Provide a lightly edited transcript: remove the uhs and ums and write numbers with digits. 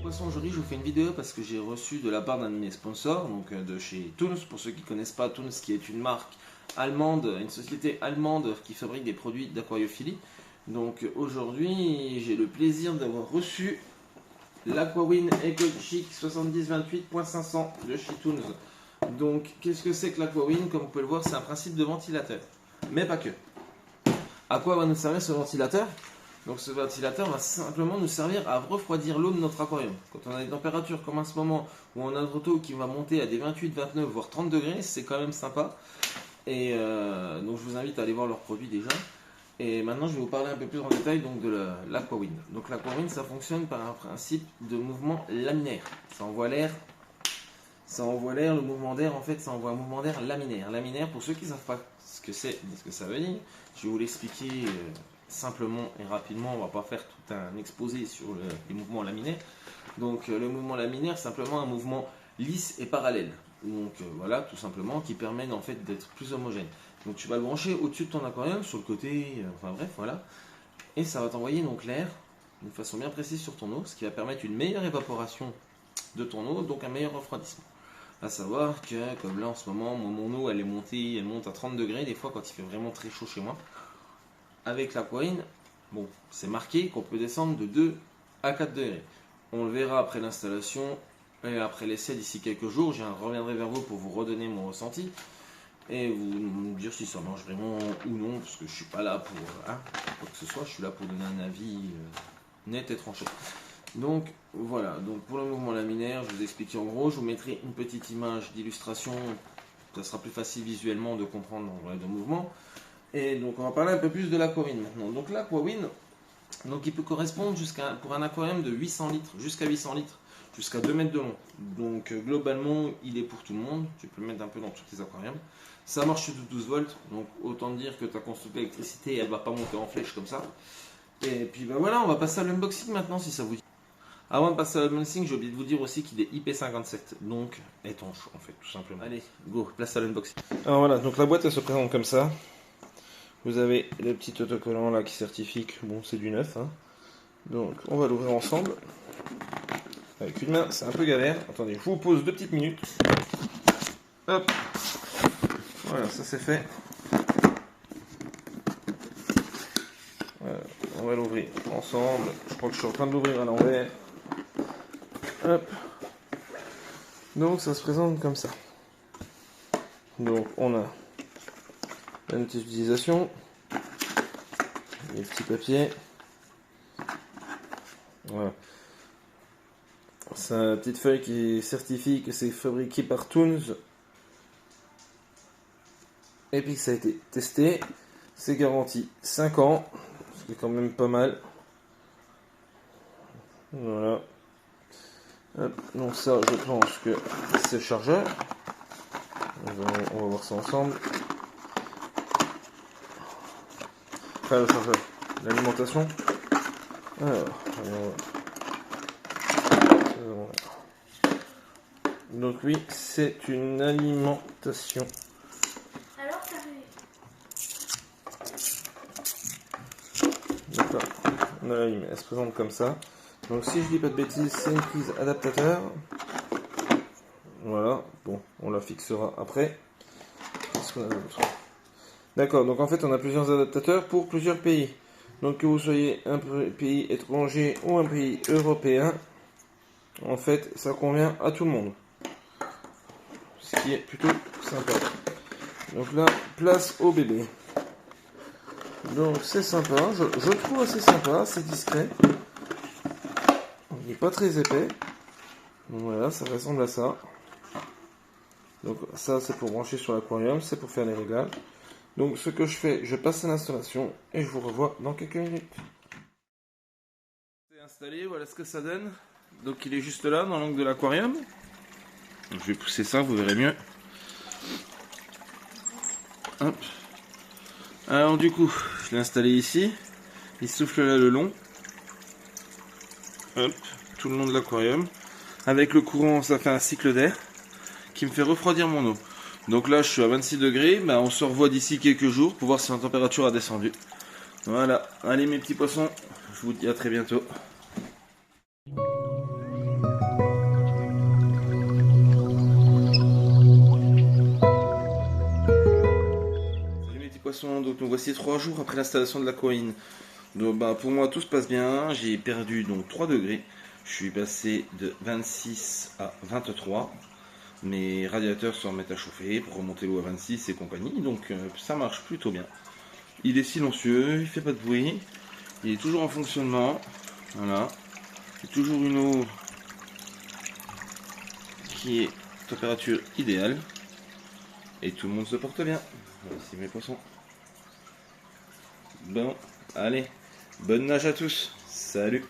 Aujourd'hui, je vous fais une vidéo parce que j'ai reçu de la part d'un de mes sponsors, donc de chez Toons. Pour ceux qui ne connaissent pas Toons, qui est une marque allemande, une société allemande qui fabrique des produits d'aquariophilie. Donc aujourd'hui, j'ai le plaisir d'avoir reçu l'Aquawin Ecologic 7028.500 de chez Toons. Donc qu'est-ce que c'est que l'Aquawin? Comme vous pouvez le voir, c'est un principe de ventilateur, mais pas que. À quoi va nous servir ce ventilateur? Donc ce ventilateur va simplement nous servir à refroidir l'eau de notre aquarium. Quand on a des températures comme à ce moment où on a notre eau qui va monter à des 28, 29 voire 30 degrés, c'est quand même sympa. Et donc je vous invite à aller voir leurs produits déjà. Et maintenant je vais vous parler un peu plus en détail donc, de l'Aquawin. Donc l'Aquawin, ça fonctionne par un principe de mouvement laminaire. Ça envoie l'air, le mouvement d'air en fait, ça envoie un mouvement d'air laminaire. Laminaire, pour ceux qui ne savent pas ce que c'est, ce que ça veut dire, je vais vous l'expliquer simplement et rapidement. On va pas faire tout un exposé sur les mouvements laminaires. Donc le mouvement laminaire, simplement un mouvement lisse et parallèle. Donc voilà, tout simplement, qui permet en fait d'être plus homogène. Donc tu vas le brancher au-dessus de ton aquarium, sur le côté, enfin bref, voilà. Et ça va t'envoyer donc l'air d'une façon bien précise sur ton eau, ce qui va permettre une meilleure évaporation de ton eau, donc un meilleur refroidissement. À savoir que, comme là en ce moment, mon eau elle est montée, elle monte à 30 degrés, des fois quand il fait vraiment très chaud chez moi. Avec l'Aquawin, bon, c'est marqué qu'on peut descendre de 2 à 4 degrés. On le verra après l'installation et après l'essai d'ici quelques jours. Je reviendrai vers vous pour vous redonner mon ressenti et vous me dire si ça marche vraiment ou non, parce que je suis pas là pour quoi que ce soit, je suis là pour donner un avis net et tranché. Donc voilà, donc pour le mouvement laminaire, je vous explique en gros, je vous mettrai une petite image d'illustration, ça sera plus facile visuellement de comprendre le mouvement. Et donc on va parler un peu plus de l'Aquawin maintenant. Donc l'Aquawin, donc il peut correspondre pour un aquarium de 800 litres, jusqu'à 800 litres, jusqu'à 2 mètres de long. Donc globalement, il est pour tout le monde. Tu peux le mettre un peu dans tous tes aquariums. Ça marche sur 12 volts, donc autant dire que ta consommation d'électricité, elle va pas monter en flèche comme ça. Et puis ben voilà, on va passer à l'unboxing maintenant si ça vous dit. Avant de passer à l'unboxing, j'ai oublié de vous dire aussi qu'il est IP57, donc étanche en fait, tout simplement. Allez, go, place à l'unboxing. Alors voilà, donc la boîte elle se présente comme ça. Vous avez le petit autocollant là qui certifie que bon, c'est du neuf. Hein. Donc on va l'ouvrir ensemble. Avec une main, c'est un peu galère. Attendez, je vous pose 2 petites minutes. Hop. Voilà, ça c'est fait. Voilà, on va l'ouvrir ensemble. Je crois que je suis en train de l'ouvrir à l'envers. Hop. Donc ça se présente comme ça. Donc on a la notice d'utilisation, les petits papiers. Voilà. C'est une petite feuille qui certifie que c'est fabriqué par Toons et puis que ça a été testé. C'est garanti 5 ans, ce qui est quand même pas mal. Voilà. Hop. Donc ça, je pense que c'est le chargeur. On va voir ça ensemble. Enfin, le chargeur, l'alimentation. Alors, donc oui, c'est une alimentation. Alors, ça D'accord. On a l'allumé. Elle se présente comme ça. Donc si je dis pas de bêtises, c'est une prise adaptateur. Voilà. Bon, on la fixera après. Qu'est-ce qu'on a d'autre? D'accord. Donc en fait, on a plusieurs adaptateurs pour plusieurs pays. Donc que vous soyez un pays étranger ou un pays européen, en fait, ça convient à tout le monde. Ce qui est plutôt sympa. Donc là, place au bébé. Donc c'est sympa, je trouve assez sympa, c'est discret. Il n'est pas très épais. Donc voilà, ça ressemble à ça. Donc ça c'est pour brancher sur l'aquarium, c'est pour faire les réglages. Donc ce que je fais, je passe à l'installation et je vous revois dans quelques minutes. C'est installé, voilà ce que ça donne. Donc il est juste là dans l'angle de l'aquarium. Je vais pousser ça, vous verrez mieux. Hop. Alors du coup, je l'ai installé ici. Il souffle là le long. Hop, tout le long de l'aquarium. Avec le courant, ça fait un cycle d'air qui me fait refroidir mon eau. Donc là je suis à 26 degrés, ben, on se revoit d'ici quelques jours pour voir si la température a descendu. Voilà, allez mes petits poissons, je vous dis à très bientôt. Salut mes petits poissons, donc nous voici 3 jours après l'installation de l'aquarine. Donc bah, pour moi tout se passe bien, j'ai perdu donc 3 degrés, je suis passé de 26 à 23. Mes radiateurs se remettent à chauffer pour remonter l'eau à 26 et compagnie, donc ça marche plutôt bien. Il est silencieux, il fait pas de bruit, il est toujours en fonctionnement, voilà. C'est toujours une eau qui est température idéale et tout le monde se porte bien. Voici mes poissons. Bon, allez, bonne nage à tous, salut!